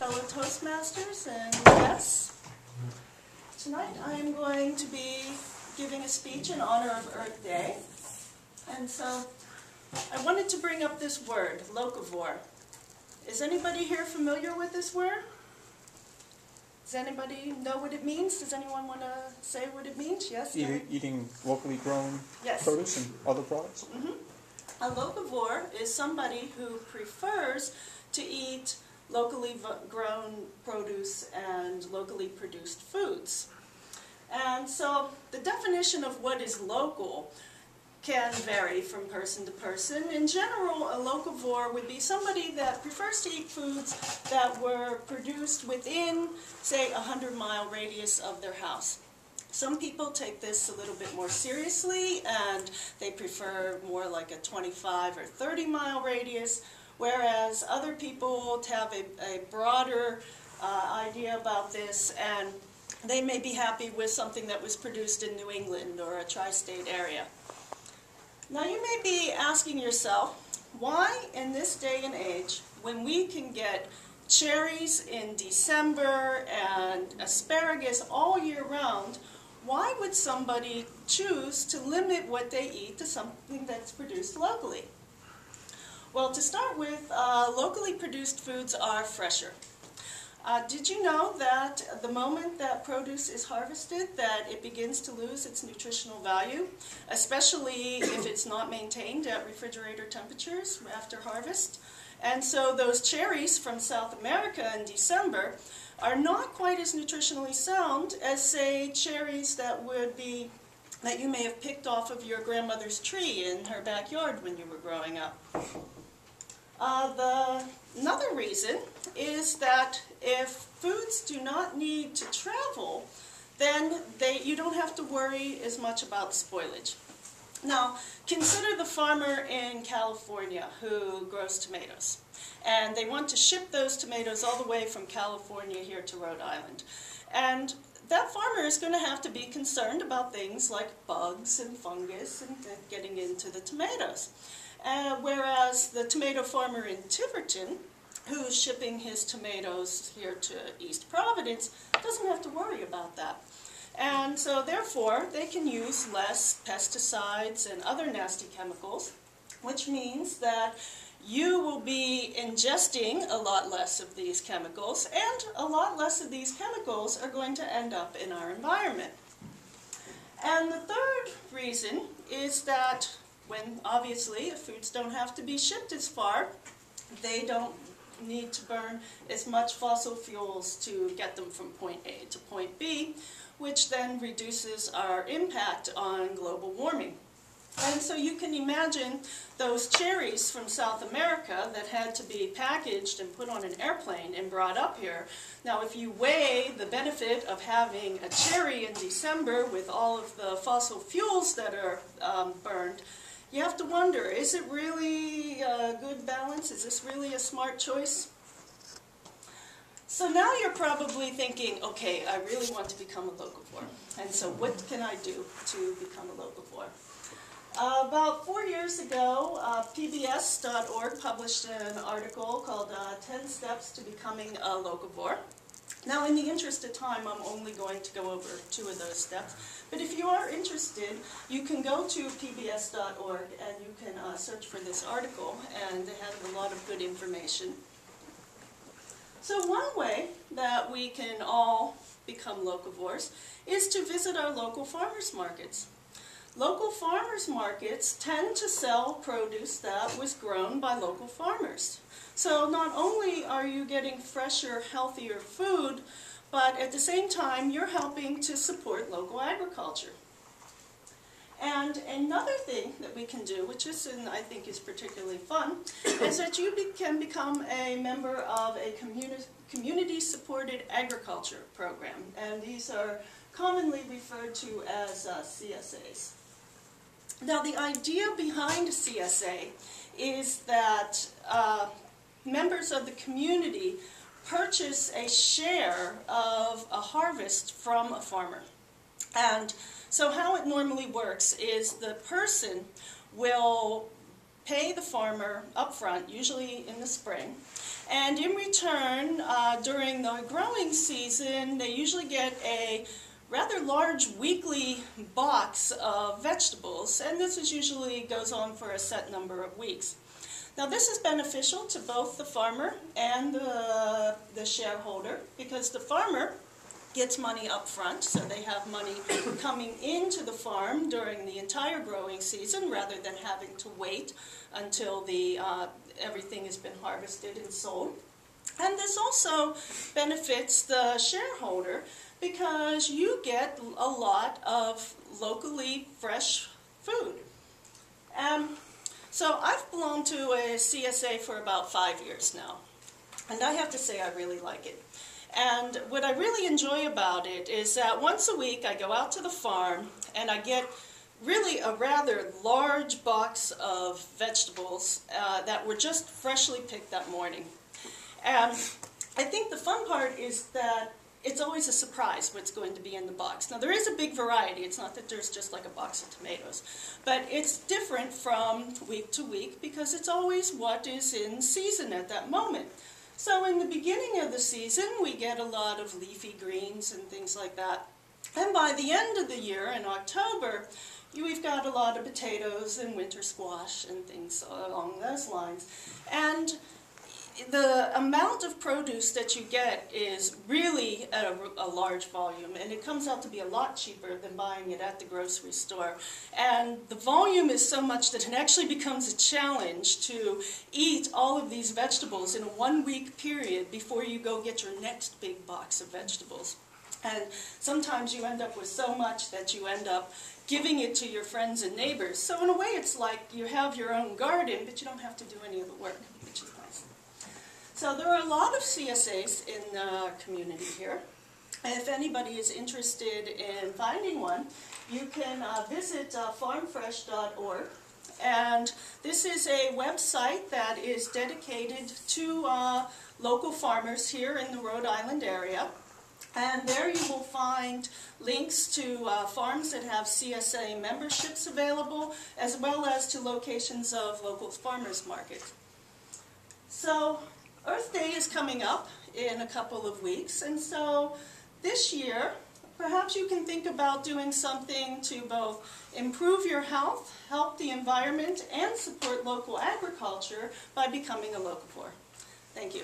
fellow Toastmasters and guests. Tonight I am going to be giving a speech in honor of Earth Day. And so I wanted to bring up this word, locavore. Is anybody here familiar with this word? Does anybody know what it means? Does anyone want to say what it means? Yes? Eating locally grown Yes. produce and other products? Mm-hmm. A locavore is somebody who prefers to eat locally grown produce and locally produced foods. And so the definition of what is local can vary from person to person. In general, a locavore would be somebody that prefers to eat foods that were produced within, say, a 100-mile radius of their house. Some people take this a little bit more seriously, and they prefer more like a 25 or 30-mile radius, whereas other people have a broader idea about this, and they may be happy with something that was produced in New England or a tri-state area. Now you may be asking yourself, why in this day and age, when we can get cherries in December and asparagus all year round, why would somebody choose to limit what they eat to something that's produced locally? Well, to start with, locally produced foods are fresher. Did you know that the moment that produce is harvested, that it begins to lose its nutritional value, especially if it's not maintained at refrigerator temperatures after harvest? And so those cherries from South America in December are not quite as nutritionally sound as, say, cherries that you may have picked off of your grandmother's tree in her backyard when you were growing up. Another reason is that if foods do not need to travel, then you don't have to worry as much about spoilage. Now, consider the farmer in California who grows tomatoes, and they want to ship those tomatoes all the way from California here to Rhode Island. And that farmer is going to have to be concerned about things like bugs and fungus and getting into the tomatoes. Whereas the tomato farmer in Tiverton, who's shipping his tomatoes here to East Providence, doesn't have to worry about that. And so therefore, they can use less pesticides and other nasty chemicals, which means that you will be ingesting a lot less of these chemicals, and a lot less of these chemicals are going to end up in our environment. And the third reason is that when, obviously, if foods don't have to be shipped as far, they don't need to burn as much fossil fuels to get them from point A to point B, which then reduces our impact on global warming. And so you can imagine those cherries from South America that had to be packaged and put on an airplane and brought up here. Now, if you weigh the benefit of having a cherry in December with all of the fossil fuels that are burned, you have to wonder, is it really a good balance? Is this really a smart choice? So now you're probably thinking, okay, I really want to become a locavore. And so what can I do to become a locavore? About 4 years ago, PBS.org published an article called 10 Steps to Becoming a Locavore. Now, in the interest of time, I'm only going to go over 2 of those steps. But if you are interested, you can go to pbs.org and you can search for this article, and it has a lot of good information. So one way that we can all become locavores is to visit our local farmers markets. Local farmers markets tend to sell produce that was grown by local farmers. So not only are you getting fresher, healthier food, but at the same time you're helping to support local agriculture. And another thing that we can do, which is, and I think is particularly fun, is that you can become a member of a community-supported agriculture program. And these are commonly referred to as CSAs. Now, the idea behind CSA is that members of the community purchase a share of a harvest from a farmer. And so how it normally works is the person will pay the farmer up front, usually in the spring, and in return, during the growing season, they usually get a rather large weekly box of vegetables, and this usually goes on for a set number of weeks. Now this is beneficial to both the farmer and the shareholder, because the farmer gets money up front, so they have money coming into the farm during the entire growing season rather than having to wait until everything has been harvested and sold. And this also benefits the shareholder because you get a lot of locally fresh food. So I've belonged to a CSA for about 5 years now, and I have to say I really like it. And what I really enjoy about it is that once a week I go out to the farm and I get really a rather large box of vegetables that were just freshly picked that morning. And I think the fun part is that it's always a surprise what's going to be in the box. Now there is a big variety, it's not that there's just like a box of tomatoes, but it's different from week to week because it's always what is in season at that moment. So in the beginning of the season we get a lot of leafy greens and things like that. And by the end of the year, in October, we've got a lot of potatoes and winter squash and things along those lines. And the amount of produce that you get is really at a large volume, and it comes out to be a lot cheaper than buying it at the grocery store. And the volume is so much that it actually becomes a challenge to eat all of these vegetables in a 1-week period before you go get your next big box of vegetables. And sometimes you end up with so much that you end up giving it to your friends and neighbors. So in a way it's like you have your own garden, but you don't have to do any of the work, which is nice. So there are a lot of CSAs in the community here. And if anybody is interested in finding one, you can visit farmfresh.org. And this is a website that is dedicated to local farmers here in the Rhode Island area. And there you will find links to farms that have CSA memberships available, as well as to locations of local farmers markets. So Earth Day is coming up in a couple of weeks, and so this year perhaps you can think about doing something to both improve your health, help the environment, and support local agriculture by becoming a locavore. Thank you.